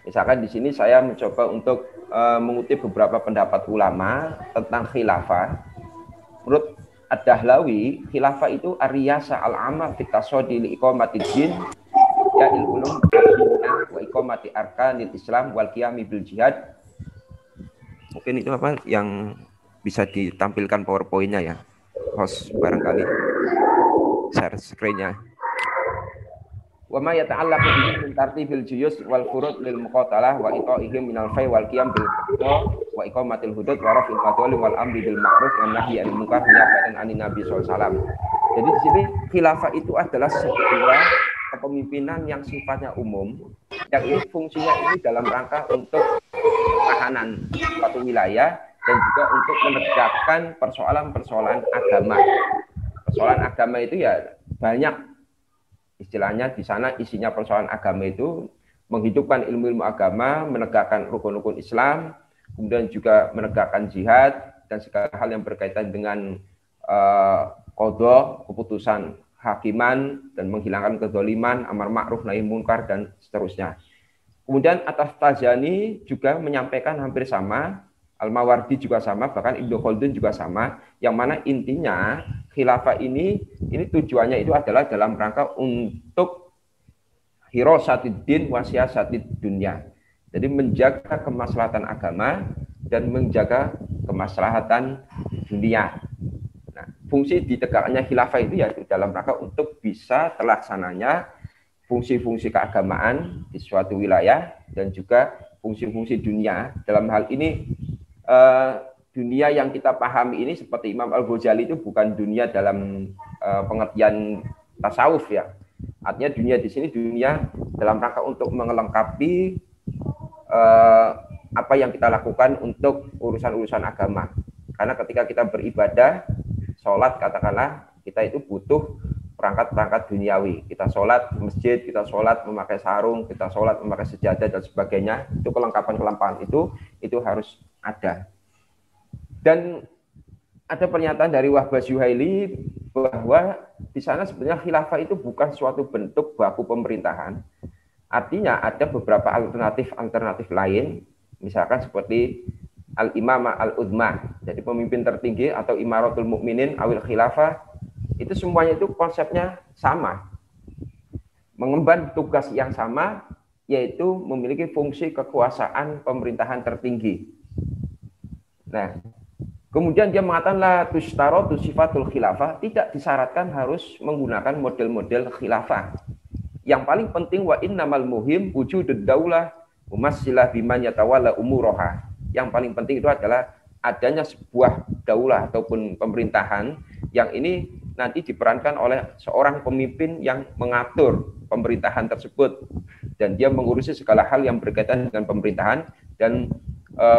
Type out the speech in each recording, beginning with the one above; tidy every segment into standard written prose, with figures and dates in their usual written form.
Misalkan di sini saya mencoba untuk mengutip beberapa pendapat ulama tentang khilafah. Menurut Ad-Dahlawi, khilafah itu ariyasa al-amma fi tasodi li iqamatid din ya ulum ad-diniyah wa iqamati arkanil Islam wal qiyami bil jihad. Mungkin itu apa yang bisa ditampilkan PowerPoint-nya ya. Host barangkali share screen-nya. Wa ma yata'allaqu bihi min tartibil juyus wal furud lil muqatalah wa ita'ihim minal fai wal qiyam bil qada wa iqamatil hudud wa raf'il madhalim wal amri bil ma'ruf wan nahyi anil munkar niyabatan anin nabi sallallahu alaihi wasallam. Jadi di sini khilafah itu adalah sebuah kepemimpinan yang sifatnya umum, yang ini fungsinya ini dalam rangka untuk pertahanan suatu wilayah dan juga untuk menegakkan persoalan-persoalan agama. Persoalan agama itu ya banyak. Istilahnya di sana isinya persoalan agama itu menghidupkan ilmu-ilmu agama, menegakkan rukun-rukun Islam, kemudian juga menegakkan jihad dan segala hal yang berkaitan dengan qada, keputusan hakiman dan menghilangkan kezaliman, amar ma'ruf nahi munkar dan seterusnya. Kemudian At-Taftazani juga menyampaikan hampir sama, Al-Mawardi juga sama, bahkan Ibnu Khaldun juga sama, yang mana intinya khilafah ini tujuannya itu adalah dalam rangka untuk hirasatid din wa siyasatid dunya. Jadi menjaga kemaslahatan agama dan menjaga kemaslahatan dunia. Nah, fungsi ditegakkannya khilafah itu yaitu dalam rangka untuk bisa terlaksananya fungsi-fungsi keagamaan di suatu wilayah dan juga fungsi-fungsi dunia. Dalam hal ini dunia yang kita pahami ini seperti Imam Al-Ghazali itu bukan dunia dalam pengertian tasawuf ya. Artinya dunia di sini dunia dalam rangka untuk melengkapi apa yang kita lakukan untuk urusan-urusan agama. Karena ketika kita beribadah, sholat katakanlah, kita itu butuh perangkat-perangkat duniawi. Kita sholat masjid, kita sholat memakai sarung, kita sholat memakai sejadah dan sebagainya. Itu kelengkapan-kelengkapan itu harus ada. Dan ada pernyataan dari Wahbah Zuhaili bahwa di sana sebenarnya khilafah itu bukan suatu bentuk baku pemerintahan. Artinya ada beberapa alternatif lain, misalkan seperti al-imamah al-udmah, jadi pemimpin tertinggi atau imaratul mukminin awil khilafah, itu semuanya itu konsepnya sama. Mengemban tugas yang sama, yaitu memiliki fungsi kekuasaan pemerintahan tertinggi. Nah, kemudian dia mengatakan la tustaratu sifatul khilafah, tidak disyaratkan harus menggunakan model-model khilafah. Yang paling penting wa innamal muhim wujudud daulah umassilah biman yatawalla umuroha. Yang paling penting itu adalah adanya sebuah daulah ataupun pemerintahan yang ini nanti diperankan oleh seorang pemimpin yang mengatur pemerintahan tersebut dan dia mengurusi segala hal yang berkaitan dengan pemerintahan dan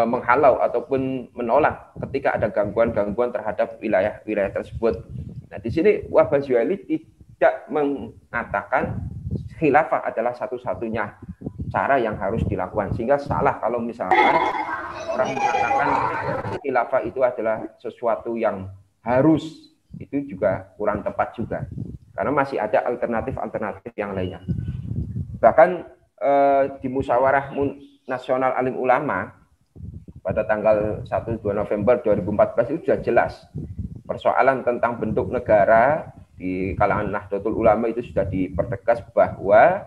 menghalau ataupun menolak ketika ada gangguan-gangguan terhadap wilayah-wilayah tersebut. Nah, di sini Wahbah Zuhaili tidak mengatakan khilafah adalah satu-satunya cara yang harus dilakukan, sehingga salah kalau misalkan orang mengatakan khilafah itu adalah sesuatu yang harus, itu juga kurang tepat juga, karena masih ada alternatif-alternatif yang lainnya. Bahkan di Musyawarah Nasional Alim Ulama pada tanggal 1-2 November 2014 itu sudah jelas persoalan tentang bentuk negara di kalangan Nahdlatul Ulama itu sudah dipertegas bahwa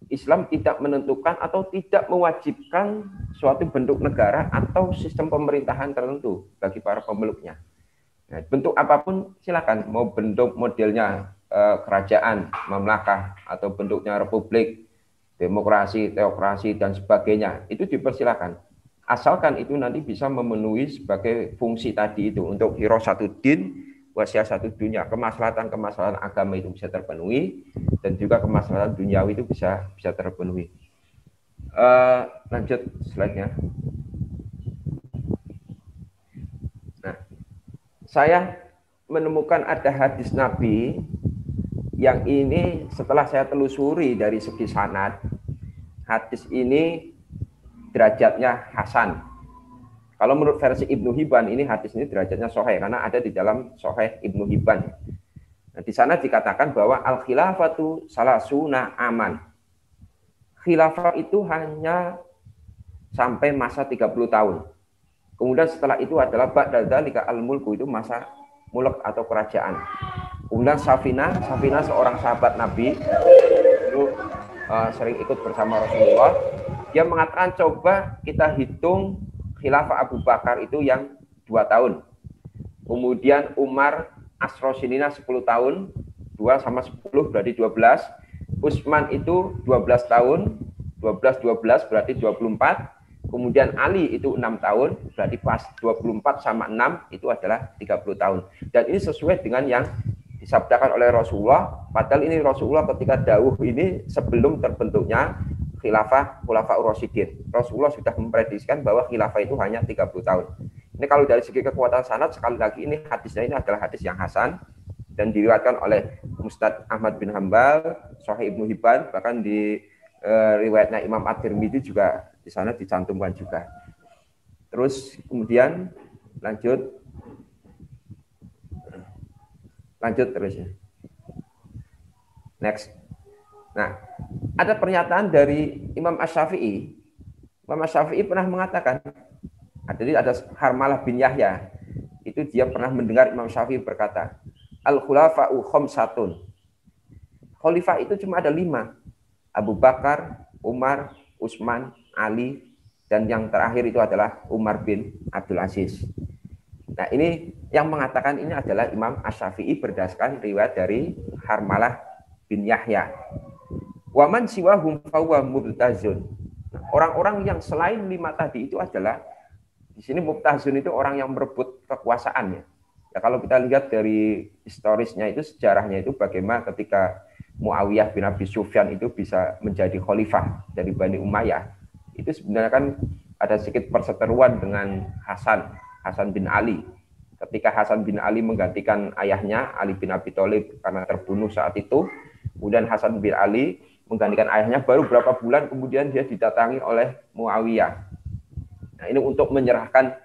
Islam tidak menentukan atau tidak mewajibkan suatu bentuk negara atau sistem pemerintahan tertentu bagi para pemeluknya. Nah, bentuk apapun silakan, mau bentuk modelnya kerajaan, mamlakah, atau bentuknya republik, demokrasi, teokrasi dan sebagainya, itu dipersilakan. Asalkan itu nanti bisa memenuhi sebagai fungsi tadi itu untuk hirasatuddin wa siyasatid dunya, kemaslahatan agama itu bisa terpenuhi dan juga kemaslahatan duniawi itu bisa terpenuhi. Lanjut slide-nya. Nah, saya menemukan ada hadis Nabi yang ini setelah saya telusuri dari segi sanad, hadis ini derajatnya hasan. Kalau menurut versi Ibnu Hibban, ini hadis ini derajatnya sahih karena ada di dalam sahih Ibnu Hibban. Nah, di sana dikatakan bahwa al-khilafatu salasuna aman. khilafah itu hanya sampai masa 30 tahun. Kemudian setelah itu adalah ba'da dzalika al-mulku, itu masa mulk atau kerajaan. Kemudian Safinah seorang sahabat Nabi, itu sering ikut bersama Rasulullah. Dia mengatakan coba kita hitung khilafah Abu Bakar itu yang 2 tahun. Kemudian Umar Asrosinina 10 tahun, 2 sama 10 berarti 12. Utsman itu 12 tahun, 12 berarti 24. Kemudian Ali itu 6 tahun, berarti pas 24 sama 6 itu adalah 30 tahun. Dan ini sesuai dengan yang disabdakan oleh Rasulullah. Padahal ini Rasulullah ketika dawuh ini sebelum terbentuknya khilafah Khulafaur Rasyidin. Rasulullah sudah memprediksikan bahwa khilafah itu hanya 30 tahun. Ini kalau dari segi kekuatan sanad, sekali lagi ini hadisnya ini adalah hadis yang hasan dan diriwayatkan oleh Musnad Ahmad bin Hambal, Sahih Ibnu Hibban, bahkan di riwayatnya Imam At-Tirmidzi juga di sana dicantumkan juga. Terus kemudian lanjut terus ya. Next. Nah, ada pernyataan dari Imam Asy-Syafi'i. Imam Asy-Syafi'i pernah mengatakan, jadi ada Harmalah bin Yahya, itu dia pernah mendengar Imam Syafi'i berkata, al-khulafa'u khamsatun. Khalifah itu cuma ada 5. Abu Bakar, Umar, Utsman, Ali, dan yang terakhir itu adalah Umar bin Abdul Aziz. Nah, ini yang mengatakan ini adalah Imam Asy-Syafi'i berdasarkan riwayat dari Harmalah bin Yahya. Wa man siwahum fahuwa mubtazun. Orang-orang yang selain 5 tadi itu adalah, di sini mubtazun itu orang yang merebut kekuasaannya. Ya, kalau kita lihat dari historisnya itu, sejarahnya itu bagaimana ketika Muawiyah bin Abi Sufyan itu bisa menjadi khalifah dari Bani Umayyah. Itu sebenarnya kan ada sedikit perseteruan dengan Hasan bin Ali. Ketika Hasan bin Ali menggantikan ayahnya Ali bin Abi Thalib karena terbunuh saat itu, kemudian Hasan bin Ali menggantikan ayahnya, baru berapa bulan kemudian dia didatangi oleh Muawiyah. Nah, ini untuk menyerahkan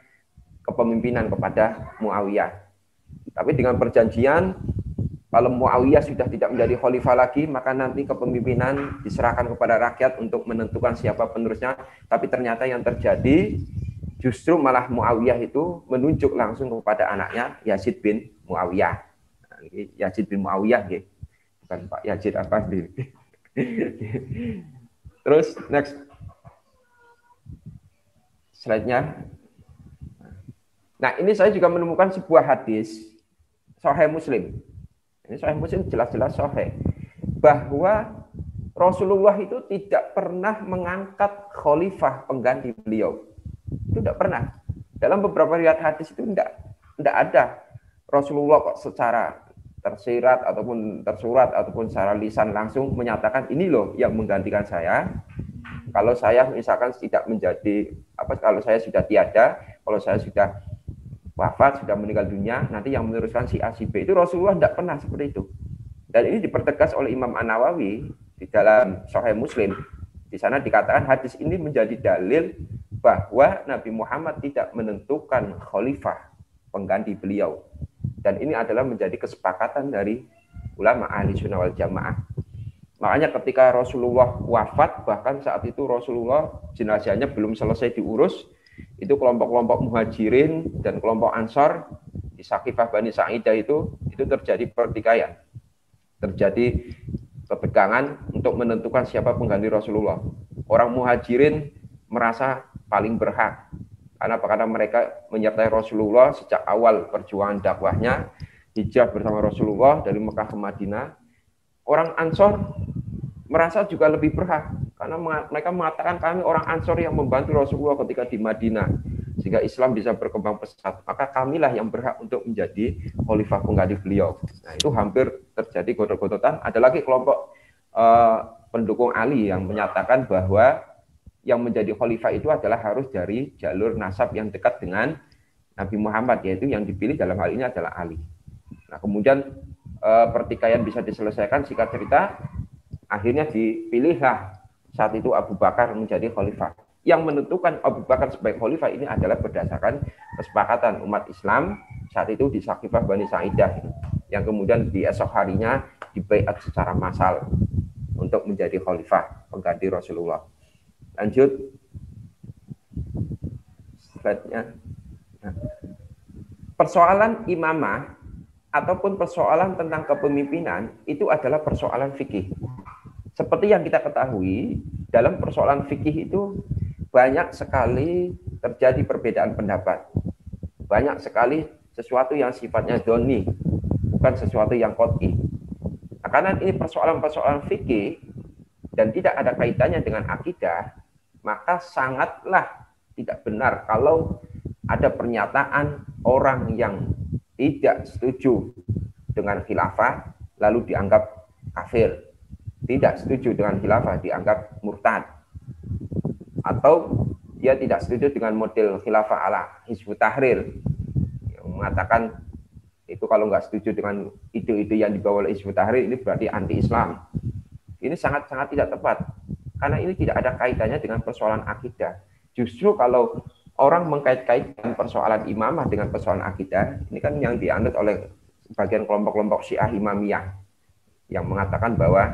kepemimpinan kepada Muawiyah. Tapi dengan perjanjian, kalau Muawiyah sudah tidak menjadi khalifah lagi, maka nanti kepemimpinan diserahkan kepada rakyat untuk menentukan siapa penerusnya. Tapi ternyata yang terjadi justru malah Muawiyah itu menunjuk langsung kepada anaknya Yazid bin Muawiyah. Yazid bin Muawiyah, bukan Pak Yazid apa sendiri. Terus next slide-nya. Nah, ini saya juga menemukan sebuah hadis Sahih Muslim. Ini Sahih Muslim jelas-jelas sahih, bahwa Rasulullah itu tidak pernah mengangkat khalifah pengganti beliau. Itu tidak pernah. Dalam beberapa riwayat hadis itu tidak ada Rasulullah kok secara tersirat ataupun tersurat ataupun secara lisan langsung menyatakan ini loh yang menggantikan saya. Kalau saya misalkan tidak menjadi kalau saya sudah tiada, kalau saya sudah wafat, sudah meninggal dunia, nanti yang meneruskan si A, si B. Itu Rasulullah tidak pernah seperti itu. Dan ini dipertegas oleh Imam An-Nawawi di dalam Sahih Muslim. Di sana dikatakan hadis ini menjadi dalil bahwa Nabi Muhammad tidak menentukan khalifah pengganti beliau. Dan ini adalah menjadi kesepakatan dari ulama ahli sunnah wal jamaah. Makanya ketika Rasulullah wafat, bahkan saat itu Rasulullah jenazahnya belum selesai diurus, itu kelompok-kelompok muhajirin dan kelompok ansor di Saqifah Bani Sa'idah itu terjadi pertikaian, terjadi ketegangan untuk menentukan siapa pengganti Rasulullah. Orang muhajirin merasa paling berhak karena mereka menyertai Rasulullah sejak awal perjuangan dakwahnya, hijrah bersama Rasulullah dari Mekah ke Madinah. Orang ansor merasa juga lebih berhak karena mereka mengatakan kami orang Ansor yang membantu Rasulullah ketika di Madinah sehingga Islam bisa berkembang pesat, maka kamilah yang berhak untuk menjadi khalifah pengganti beliau. Nah, itu hampir terjadi godot-godotan. Ada lagi kelompok pendukung Ali yang menyatakan bahwa yang menjadi khalifah itu adalah harus dari jalur nasab yang dekat dengan Nabi Muhammad, yaitu yang dipilih dalam hal ini adalah Ali. Nah, kemudian pertikaian bisa diselesaikan, singkat cerita akhirnya dipilihlah saat itu Abu Bakar menjadi khalifah. Yang menentukan Abu Bakar sebagai khalifah ini adalah berdasarkan kesepakatan umat Islam saat itu di Saqifah Bani Sa'idah, yang kemudian di esok harinya dibaiat secara massal untuk menjadi khalifah pengganti Rasulullah. Lanjut slide-nya. Nah, persoalan imamah ataupun persoalan tentang kepemimpinan itu adalah persoalan fikih. Seperti yang kita ketahui, dalam persoalan fikih itu banyak sekali terjadi perbedaan pendapat. Banyak sekali sesuatu yang sifatnya dzonni, bukan sesuatu yang qot'i. Nah, karena ini persoalan-persoalan fikih dan tidak ada kaitannya dengan akidah, maka sangatlah tidak benar kalau ada pernyataan orang yang tidak setuju dengan khilafah lalu dianggap kafir, tidak setuju dengan khilafah dianggap murtad, atau dia tidak setuju dengan model khilafah ala Hizbut Tahrir yang mengatakan itu kalau nggak setuju dengan ide-ide yang dibawa oleh Hizbut Tahrir ini berarti anti-Islam. Ini sangat-sangat tidak tepat karena ini tidak ada kaitannya dengan persoalan akidah. Justru kalau orang mengkait-kaitkan persoalan imamah dengan persoalan akidah, ini kan yang dianut oleh bagian kelompok-kelompok Syiah Imamiyah yang mengatakan bahwa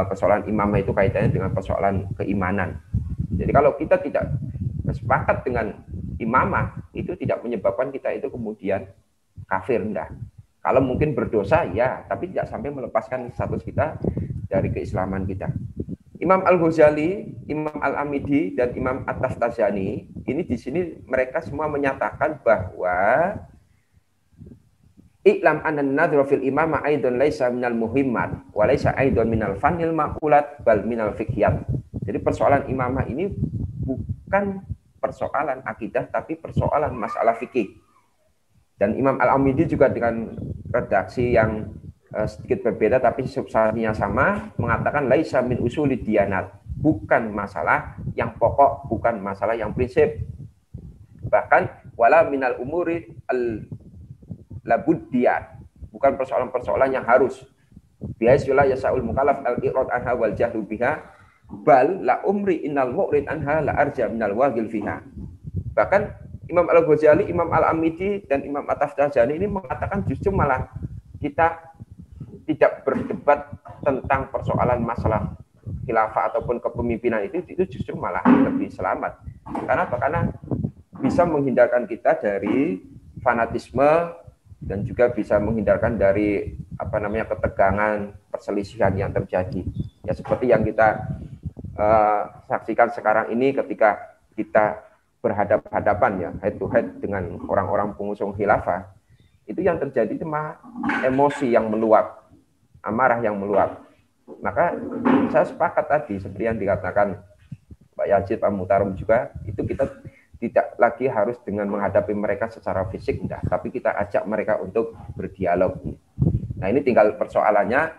persoalan imamah itu kaitannya dengan persoalan keimanan. Jadi kalau kita tidak sepakat dengan imamah, itu tidak menyebabkan kita itu kemudian kafir, enggak. Kalau mungkin berdosa, ya, tapi tidak sampai melepaskan status kita dari keislaman kita. Imam Al-Ghazali, Imam Al-Amidi, dan Imam At-Taftazani, ini di sini mereka semua menyatakan bahwa I'lam anan nadhra fil imamah aidon laisa minal muhimmat wa laisa aidon minal fanil maqulat bal minal fiqhiyat. Jadi persoalan imamah ini bukan persoalan akidah tapi persoalan masalah fikih. Dan Imam Al-Amidi juga dengan redaksi yang sedikit berbeda tapi substansinya sama, mengatakan laisa min usulid diyanat, bukan masalah yang pokok, bukan masalah yang prinsip. Bahkan wala minal umuri al labuddiyat, bukan persoalan-persoalan yang harus. Bihaitsulah yasaul mukallaf al-irad anha wal jahlu biha, bal la umri innal mu'rid anha la arja minal waghil fiha. Bahkan Imam Al-Ghazali, Imam Al-Amidi, dan Imam At-Taftazani ini mengatakan justru malah kita tidak berdebat tentang persoalan masalah khilafah ataupun kepemimpinan itu justru malah lebih selamat. Karena apa? Karena bisa menghindarkan kita dari fanatisme dan juga bisa menghindarkan dari ketegangan, perselisihan yang terjadi. Ya seperti yang kita saksikan sekarang ini ketika kita berhadapan-hadapan ya head to head dengan orang-orang pengusung khilafah, itu yang terjadi cuma emosi yang meluap, amarah yang meluap. Maka saya sepakat tadi seperti yang dikatakan Pak Yazid, Pak Muhtarom juga, itu kita tidak lagi harus dengan menghadapi mereka secara fisik, enggak, tapi kita ajak mereka untuk berdialog. Nah ini tinggal persoalannya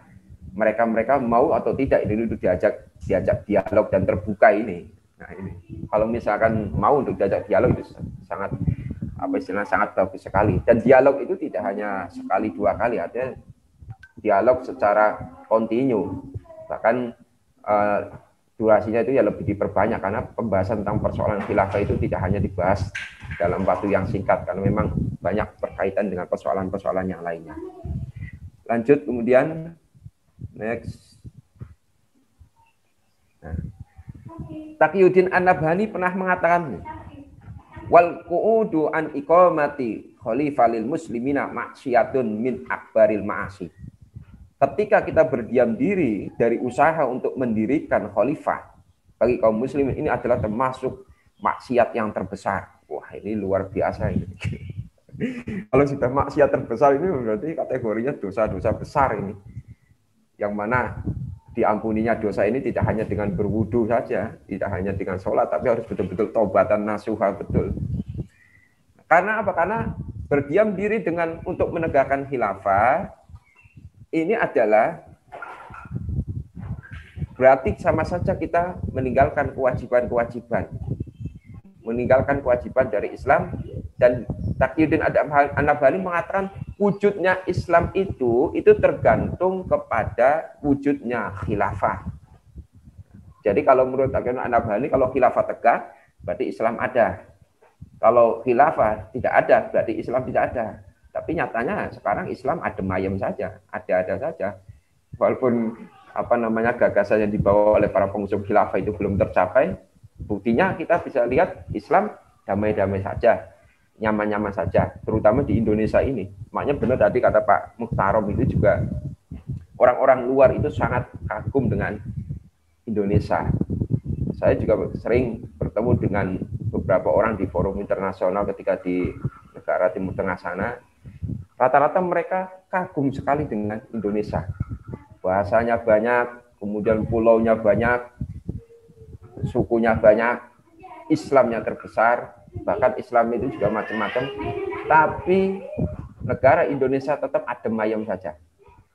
mereka mau atau tidak ini untuk diajak dialog dan terbuka ini. Nah ini kalau misalkan mau untuk diajak dialog itu sangat sangat bagus sekali. Dan dialog itu tidak hanya sekali dua kali, artinya dialog secara kontinu, bahkan durasinya itu ya lebih diperbanyak karena pembahasan tentang persoalan khilafah itu tidak hanya dibahas dalam waktu yang singkat karena memang banyak berkaitan dengan persoalan-persoalan yang lainnya. Lanjut kemudian next. Nah, Taqiyuddin An-Nabhani pernah mengatakan wal qu'udu an iqamati khalifah lil muslimina maksiyatun min akbaril ma'asi. Ketika kita berdiam diri dari usaha untuk mendirikan khalifah bagi kaum muslimin, ini adalah termasuk maksiat yang terbesar. Wah, ini luar biasa ini. Kalau sudah maksiat terbesar ini berarti kategorinya dosa-dosa besar ini. Yang mana diampuninya dosa ini tidak hanya dengan berwudu saja, tidak hanya dengan sholat, tapi harus betul-betul taubatan nasuha betul. Karena apa? Karena berdiam diri untuk menegakkan khilafah ini adalah berarti sama saja kita meninggalkan kewajiban dari Islam. Dan Taqiyuddin An-Nabhani mengatakan wujudnya Islam itu tergantung kepada wujudnya khilafah. Jadi kalau menurut Taqiyuddin An-Nabhani, kalau khilafah tegak berarti Islam ada. Kalau khilafah tidak ada berarti Islam tidak ada. Tapi nyatanya sekarang Islam adem ayem saja, ada-ada saja. Walaupun gagasan yang dibawa oleh para pengusung khilafah itu belum tercapai, buktinya kita bisa lihat Islam damai-damai saja, nyaman-nyaman saja, terutama di Indonesia ini. Makanya benar tadi kata Pak Muhtarom itu juga orang-orang luar itu sangat kagum dengan Indonesia. Saya juga sering bertemu dengan beberapa orang di forum internasional ketika di negara Timur Tengah sana. Rata-rata mereka kagum sekali dengan Indonesia. Bahasanya banyak, kemudian pulaunya banyak, sukunya banyak, Islamnya terbesar, bahkan Islam itu juga macam-macam. Tapi negara Indonesia tetap adem ayem saja.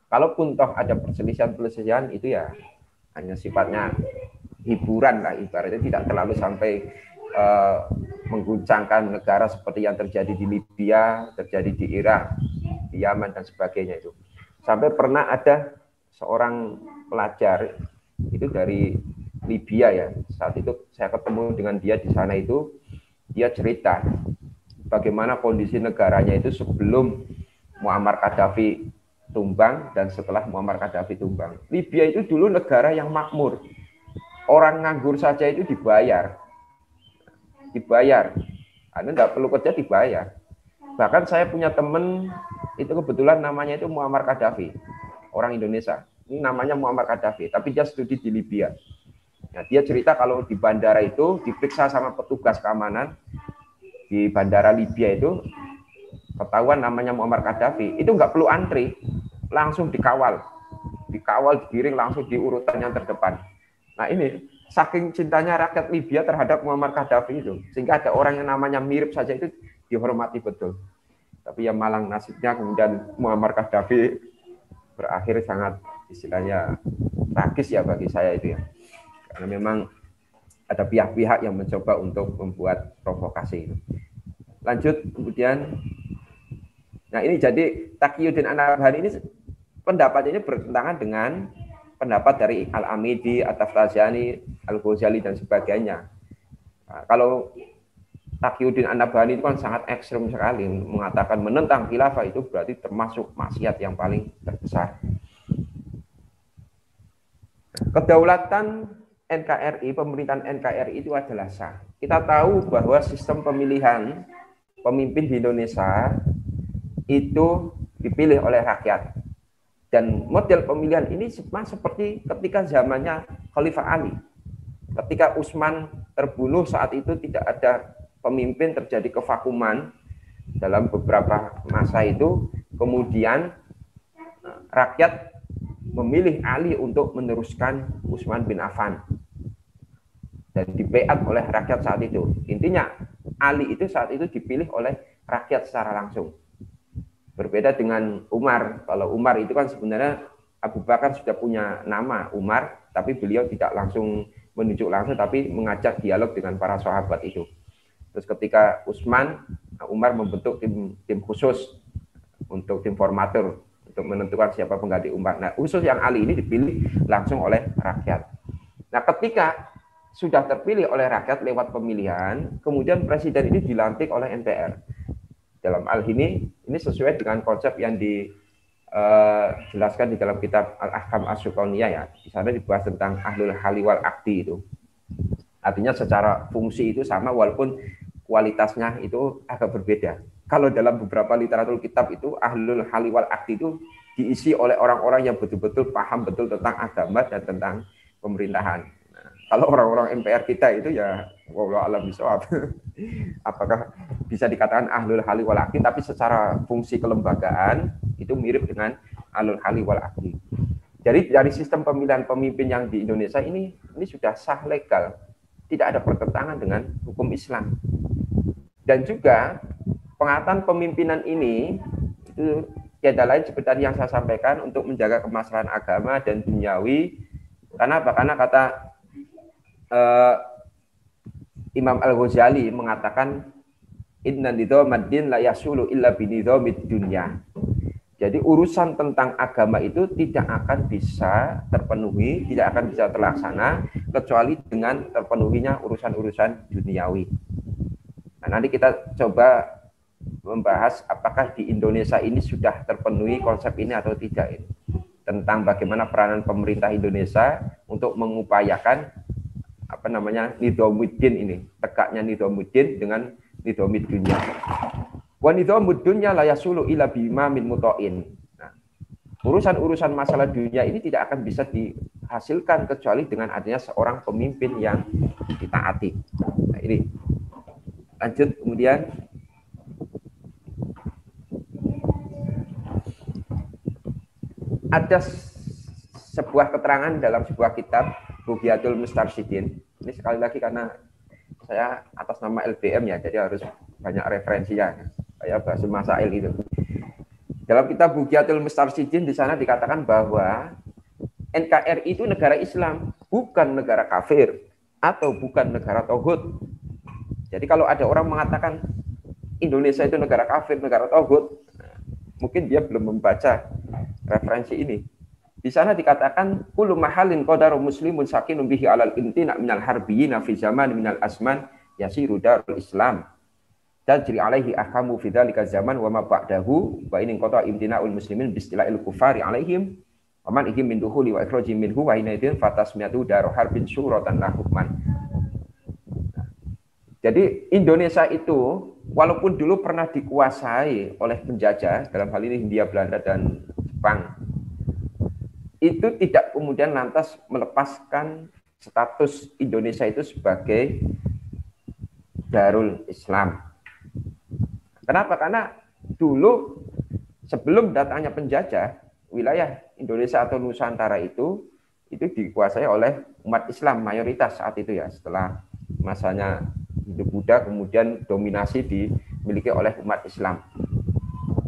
Kalaupun toh ada perselisihan-perselisihan itu ya hanya sifatnya hiburan lah, ibaratnya tidak terlalu sampai mengguncangkan negara seperti yang terjadi di Libya, terjadi di Irak, di Yaman dan sebagainya itu. Sampai pernah ada seorang pelajar itu dari Libya ya. Saat itu saya ketemu dengan dia di sana itu, dia cerita bagaimana kondisi negaranya itu sebelum Muammar Gaddafi tumbang dan setelah Muammar Gaddafi tumbang. Libya itu dulu negara yang makmur. Orang nganggur saja itu dibayar. Anda nggak perlu kerja dibayar. Bahkan saya punya teman itu kebetulan namanya itu Muammar Gaddafi, orang Indonesia. Ini namanya Muammar Gaddafi, tapi dia studi di Libya. Nah, dia cerita kalau di bandara itu diperiksa sama petugas keamanan di bandara Libya itu, ketahuan namanya Muammar Gaddafi, itu nggak perlu antri, langsung dikawal, digiring langsung di urutan yang terdepan. Nah ini saking cintanya rakyat Libya terhadap Muammar Gaddafi itu, sehingga ada orang yang namanya mirip saja itu dihormati betul. Tapi yang malang nasibnya kemudian Muammar Gaddafi berakhir sangat istilahnya tragis ya bagi saya itu ya. Karena memang ada pihak-pihak yang mencoba untuk membuat provokasi itu. Lanjut kemudian, nah ini jadi Taqiyuddin An-Nabhani ini pendapatnya bertentangan dengan pendapat dari Al-Amidi, At-Taftazani, Al-Ghazali dan sebagainya. Nah, kalau Taqiyuddin An-Nabhani itu kan sangat ekstrem sekali, mengatakan menentang khilafah itu berarti termasuk maksiat yang paling terbesar. Kedaulatan NKRI, pemerintahan NKRI itu adalah sah. Kita tahu bahwa sistem pemilihan pemimpin di Indonesia itu dipilih oleh rakyat. Dan model pemilihan ini seperti ketika zamannya Khalifah Ali. Ketika Utsman terbunuh saat itu tidak ada pemimpin, terjadi kevakuman dalam beberapa masa itu. Kemudian rakyat memilih Ali untuk meneruskan Utsman bin Affan. Dan dibaiat oleh rakyat saat itu. Intinya Ali itu saat itu dipilih oleh rakyat secara langsung. Berbeda dengan Umar. Kalau Umar itu kan sebenarnya Abu Bakar sudah punya nama Umar, tapi beliau tidak langsung menunjuk langsung, tapi mengajak dialog dengan para sahabat itu. Terus ketika Utsman, Umar membentuk tim khusus untuk tim formatur untuk menentukan siapa pengganti Umar. Nah, khusus yang Ali ini dipilih langsung oleh rakyat. Nah, ketika sudah terpilih oleh rakyat lewat pemilihan, kemudian presiden ini dilantik oleh MPR. Dalam hal ini sesuai dengan konsep yang dijelaskan di dalam kitab Al-Ahkam As-Sultaniyah ya. Di sana dibahas tentang ahlul hali wal aqdi itu. Artinya secara fungsi itu sama walaupun kualitasnya itu agak berbeda. Kalau dalam beberapa literatur kitab itu ahlul hali wal aqdi itu diisi oleh orang-orang yang betul-betul paham betul tentang agama dan tentang pemerintahan. Nah, kalau orang-orang MPR kita itu ya wallahu a'lam bishawab. Apakah bisa dikatakan ahlul hali wal aqdi, tapi secara fungsi kelembagaan itu mirip dengan ahlul hali wal aqdi. Jadi dari sistem pemilihan pemimpin yang di Indonesia ini sudah sah legal, tidak ada pertentangan dengan hukum Islam. Dan juga pengangkatan pemimpinan ini itu tiada lain seperti yang saya sampaikan untuk menjaga kemaslahatan agama dan duniawi. Karena apa? Karena kata Imam Al-Ghazali mengatakan inna nidhamaddin la yasulu illa binidhamid dunya. Jadi urusan tentang agama itu tidak akan bisa terpenuhi, tidak akan bisa terlaksana kecuali dengan terpenuhinya urusan-urusan duniawi. Nah, nanti kita coba membahas apakah di Indonesia ini sudah terpenuhi konsep ini atau tidak ini. tentang bagaimana peranan pemerintah Indonesia untuk mengupayakan Nidhamuddin ini, tegaknya Nidhamuddin dengan Nidhamid dunya. Wa nidhamud dunya la yasulu ila bima min muta'in. Nah, urusan-urusan masalah dunia ini tidak akan bisa dihasilkan kecuali dengan adanya seorang pemimpin yang ditaati. Nah, ini lanjut kemudian ada sebuah keterangan dalam sebuah kitab Bughyatul Mustarsyidin. Ini sekali lagi karena saya atas nama LBM ya, jadi harus banyak referensinya. Kayak bahasa masail itu. Dalam kitab Bughyatul Mustarsyidin di sana dikatakan bahwa NKRI itu negara Islam, bukan negara kafir atau bukan negara tauhid. Jadi kalau ada orang mengatakan Indonesia itu negara kafir, negara tauhid, mungkin dia belum membaca referensi ini. Di sana dikatakan kullu mahalin qadaru muslimun sakinun bihi alal imtina minal harbiyina fi zaman minal asman yasiru darul Islam. Tajri alaihi ahkamu fi dzalika zaman wa ma ba'dahu wa in qata imtina'ul muslimin bi istila'il kufari alaihim wa man ihim min dukhuli wa ikhrajim minhu wa inaidin fatasmiyatu daru harbin suratan la hukman. Jadi Indonesia itu walaupun dulu pernah dikuasai oleh penjajah, dalam hal ini Hindia Belanda dan Jepang, itu tidak kemudian lantas melepaskan status Indonesia itu sebagai Darul Islam. Kenapa? Karena dulu sebelum datangnya penjajah, wilayah Indonesia atau Nusantara itu dikuasai oleh umat Islam mayoritas saat itu ya. Setelah masanya Hindu Buddha kemudian dominasi dimiliki oleh umat Islam.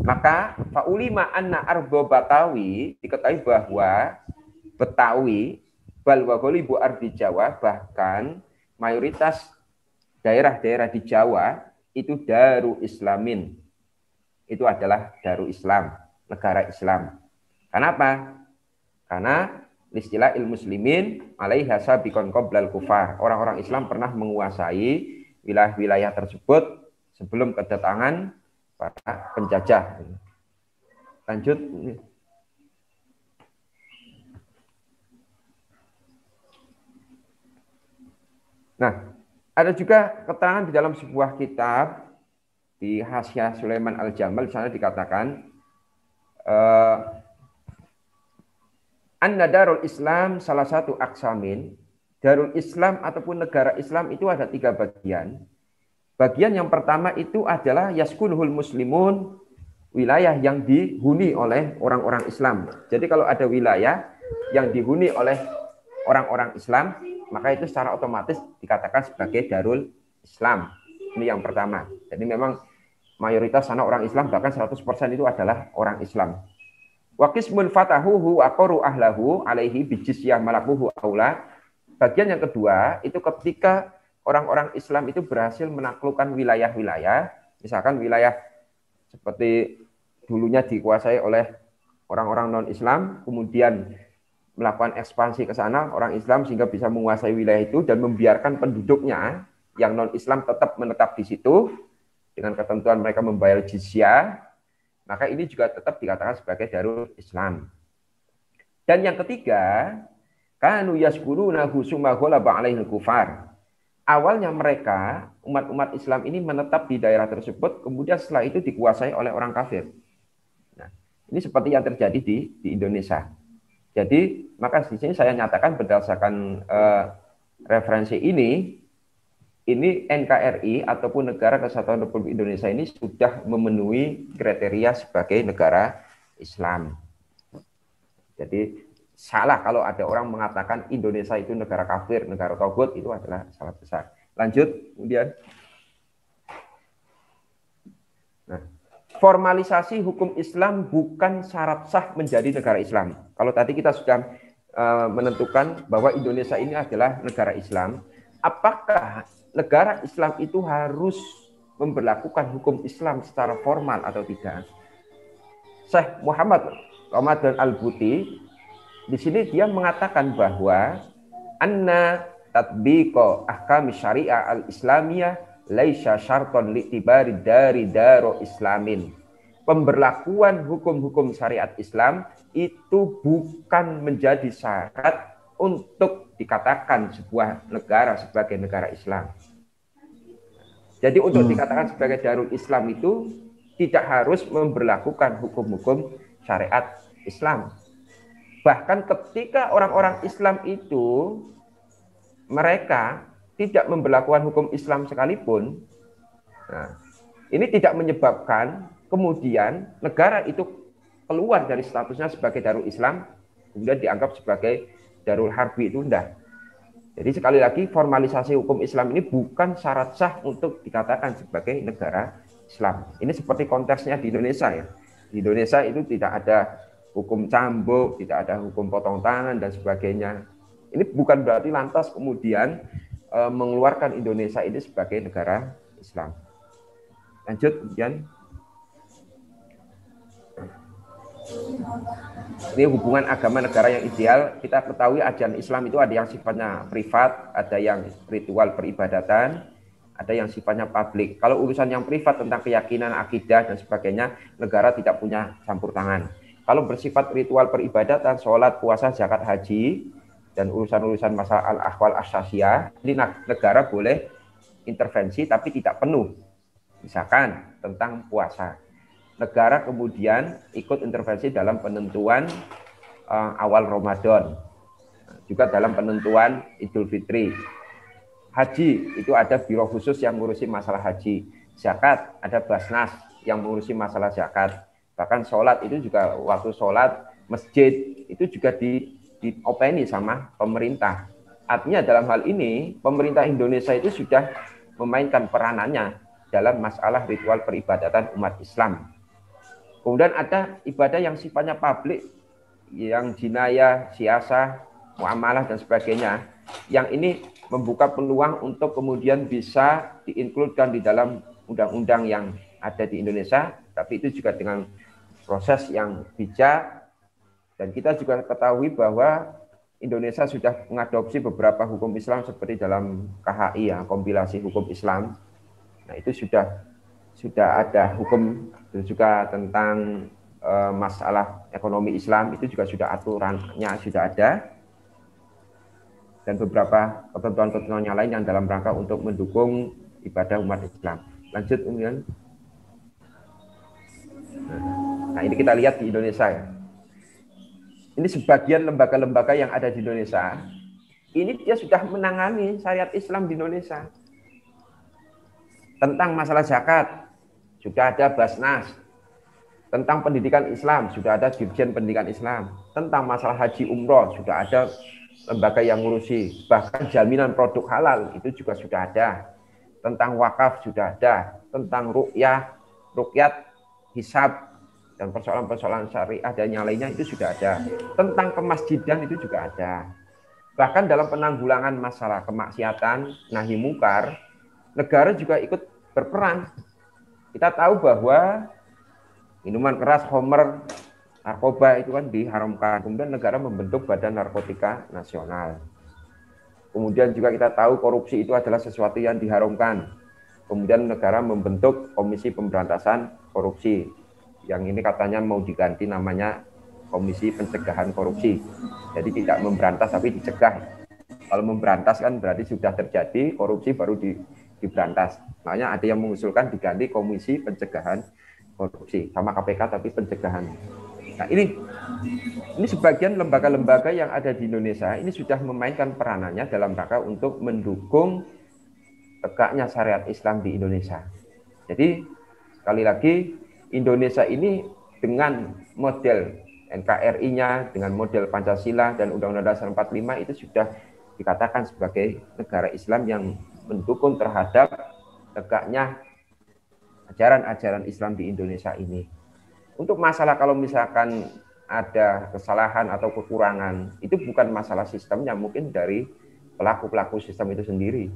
Maka faulima anna ardo Batawi, diketahui bahwa Betawi bal wa ghalibu ardi Jawa, bahkan mayoritas daerah-daerah di Jawa itu daru islamin. Itu adalah daru Islam, negara Islam. Kenapa? Karena istilah ilmu muslimin alaiha sabiqon qoblal kufar. Orang-orang Islam pernah menguasai wilayah-wilayah tersebut sebelum kedatangan para penjajah. Lanjut. Nah, ada juga keterangan di dalam sebuah kitab di Hasyiah Sulaiman Al-Jamal, di sana dikatakan anna darul Islam salah satu aksamin. Darul Islam ataupun negara Islam itu ada 3 bagian. Bagian yang pertama itu adalah yaskunuhul muslimun, wilayah yang dihuni oleh orang-orang Islam. Jadi kalau ada wilayah yang dihuni oleh orang-orang Islam, maka itu secara otomatis dikatakan sebagai Darul Islam. Ini yang pertama. Jadi memang mayoritas sana orang Islam, bahkan 100% itu adalah orang Islam. Wa qismun fatahuhu aqaru ahlahu alaihi bijizyah malakuhu aula. Bagian yang kedua itu ketika orang-orang Islam itu berhasil menaklukkan wilayah-wilayah, misalkan wilayah seperti dulunya dikuasai oleh orang-orang non-Islam, kemudian melakukan ekspansi ke sana orang Islam sehingga bisa menguasai wilayah itu dan membiarkan penduduknya yang non-Islam tetap menetap di situ dengan ketentuan mereka membayar jizyah, maka ini juga tetap dikatakan sebagai Darul Islam. Dan yang ketiga, kanu yaskurunahu summa ghalaba alaihil kufar. Awalnya mereka, umat-umat Islam ini menetap di daerah tersebut, kemudian setelah itu dikuasai oleh orang kafir. Nah, ini seperti yang terjadi di Indonesia. Jadi, maka di sini saya nyatakan berdasarkan referensi ini NKRI ataupun Negara Kesatuan Republik Indonesia ini sudah memenuhi kriteria sebagai negara Islam. Jadi, salah kalau ada orang mengatakan Indonesia itu negara kafir, negara tauhid, itu adalah salah besar. Lanjut, kemudian. Nah, formalisasi hukum Islam bukan syarat sah menjadi negara Islam. Kalau tadi kita sudah menentukan bahwa Indonesia ini adalah negara Islam, apakah negara Islam itu harus memberlakukan hukum Islam secara formal atau tidak? Syekh Muhammad Ramadan Al-Buti di sini dia mengatakan bahwa anna tatbiqa ahkam syariah al-islamiyah laisa syarton li'tibari dari daro islamin pemberlakuan hukum-hukum syariat Islam itu bukan menjadi syarat untuk dikatakan sebuah negara sebagai negara Islam. Jadi untuk dikatakan sebagai Darul Islam itu tidak harus memberlakukan hukum-hukum syariat Islam. Bahkan ketika orang-orang Islam itu mereka tidak memberlakukan hukum Islam sekalipun, nah, ini tidak menyebabkan kemudian negara itu keluar dari statusnya sebagai Darul Islam, kemudian dianggap sebagai Darul Harbi, itu enggak. Jadi sekali lagi formalisasi hukum Islam ini bukan syarat sah untuk dikatakan sebagai negara Islam. Ini seperti konteksnya di Indonesia ya. Di Indonesia itu tidak ada hukum cambuk, tidak ada hukum potong tangan dan sebagainya. Ini bukan berarti lantas kemudian mengeluarkan Indonesia ini sebagai negara Islam. Lanjut kemudian. Ini hubungan agama negara yang ideal. Kita ketahui ajaran Islam itu ada yang sifatnya privat, ada yang ritual peribadatan, ada yang sifatnya publik. Kalau urusan yang privat tentang keyakinan, akidah dan sebagainya, negara tidak punya campur tangan. Kalau bersifat ritual peribadatan, sholat, puasa, zakat, haji, dan urusan-urusan masalah al-ahwal asyasiyah, ini negara boleh intervensi tapi tidak penuh. Misalkan tentang puasa. Negara kemudian ikut intervensi dalam penentuan awal Ramadan, juga dalam penentuan Idul Fitri. Haji itu ada biro khusus yang mengurusi masalah haji. Zakat ada Basnas yang mengurusi masalah zakat. Bahkan sholat itu juga waktu sholat masjid itu juga diopeni sama pemerintah. Artinya dalam hal ini pemerintah Indonesia itu sudah memainkan peranannya dalam masalah ritual peribadatan umat Islam. Kemudian ada ibadah yang sifatnya publik, yang jinayah, siasah, muamalah dan sebagainya. Yang ini membuka peluang untuk kemudian bisa diinkludkan di dalam undang-undang yang ada di Indonesia, tapi itu juga dengan proses yang bijak. Dan kita juga ketahui bahwa Indonesia sudah mengadopsi beberapa hukum Islam seperti dalam KHI ya, kompilasi hukum Islam. Nah, itu sudah ada hukum juga tentang masalah ekonomi Islam, itu juga sudah aturannya sudah ada, dan beberapa ketentuan-ketentuan yang lain yang dalam rangka untuk mendukung ibadah umat Islam. Lanjut kemudian. Nah, ini kita lihat di Indonesia ya. Ini sebagian lembaga-lembaga yang ada di Indonesia, ini dia sudah menangani syariat Islam di Indonesia. Tentang masalah zakat, sudah ada Basnas. Tentang pendidikan Islam, sudah ada Dirjen Pendidikan Islam. Tentang masalah haji umroh, sudah ada lembaga yang ngurusi. Bahkan jaminan produk halal, itu juga sudah ada. Tentang wakaf sudah ada. Tentang ruqyat, hisab, dan persoalan-persoalan syariah dan yang lainnya itu sudah ada. Tentang kemasjidan itu juga ada. Bahkan dalam penanggulangan masalah kemaksiatan, nahi mungkar, negara juga ikut berperan. Kita tahu bahwa minuman keras, homer, narkoba itu kan diharamkan. Kemudian negara membentuk Badan Narkotika Nasional. Kemudian juga kita tahu korupsi itu adalah sesuatu yang diharamkan. Kemudian negara membentuk Komisi Pemberantasan Korupsi. Yang ini katanya mau diganti namanya Komisi Pencegahan Korupsi. Jadi tidak memberantas tapi dicegah. Kalau memberantas kan berarti sudah terjadi, korupsi baru diberantas. Makanya ada yang mengusulkan diganti Komisi Pencegahan Korupsi, sama KPK tapi pencegahan. Nah, ini sebagian lembaga-lembaga yang ada di Indonesia ini sudah memainkan peranannya dalam rangka untuk mendukung tegaknya syariat Islam di Indonesia. Jadi sekali lagi Indonesia ini dengan model NKRI-nya, dengan model Pancasila dan Undang-Undang Dasar 45 itu sudah dikatakan sebagai negara Islam yang mendukung terhadap tegaknya ajaran-ajaran Islam di Indonesia ini. Untuk masalah kalau misalkan ada kesalahan atau kekurangan, itu bukan masalah sistemnya, mungkin dari pelaku-pelaku sistem itu sendiri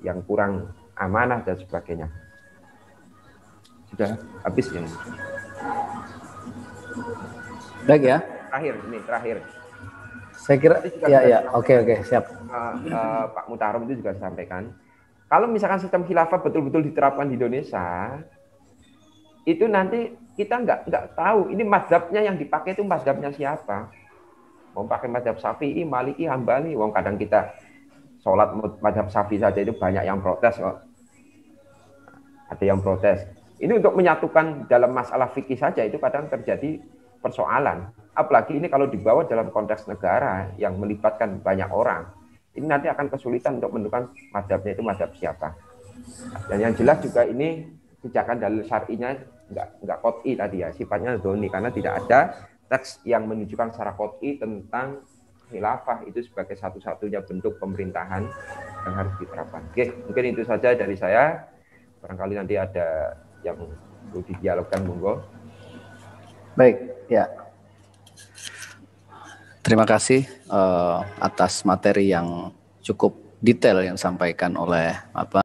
yang kurang amanah dan sebagainya. Sudah habis ya. Baik ya. Terakhir. Saya kira ya. Oke, siap. Pak Mutarom itu juga sampaikan. Kalau misalkan sistem khilafah betul-betul diterapkan di Indonesia, itu nanti kita nggak tahu ini mazhabnya yang dipakai itu mazhabnya siapa. Mau pakai mazhab Syafi'i, Maliki, Hambali, wong kadang kita sholat mazhab Syafi'i saja itu banyak yang protes kok. Ada yang protes. Ini untuk menyatukan dalam masalah fikih saja itu kadang terjadi persoalan. Apalagi ini kalau dibawa dalam konteks negara yang melibatkan banyak orang, ini nanti akan kesulitan untuk menentukan mazhabnya itu mazhab siapa. Dan yang jelas juga ini pijakan dalil syar'inya nggak qot'i tadi ya, sifatnya dzonni karena tidak ada teks yang menunjukkan secara qot'i tentang khilafah itu sebagai satu-satunya bentuk pemerintahan yang harus diterapkan. Oke, mungkin itu saja dari saya. Barangkali nanti ada yang perlu didialogkan, monggo. Baik, ya. Terima kasih atas materi yang cukup detail yang disampaikan oleh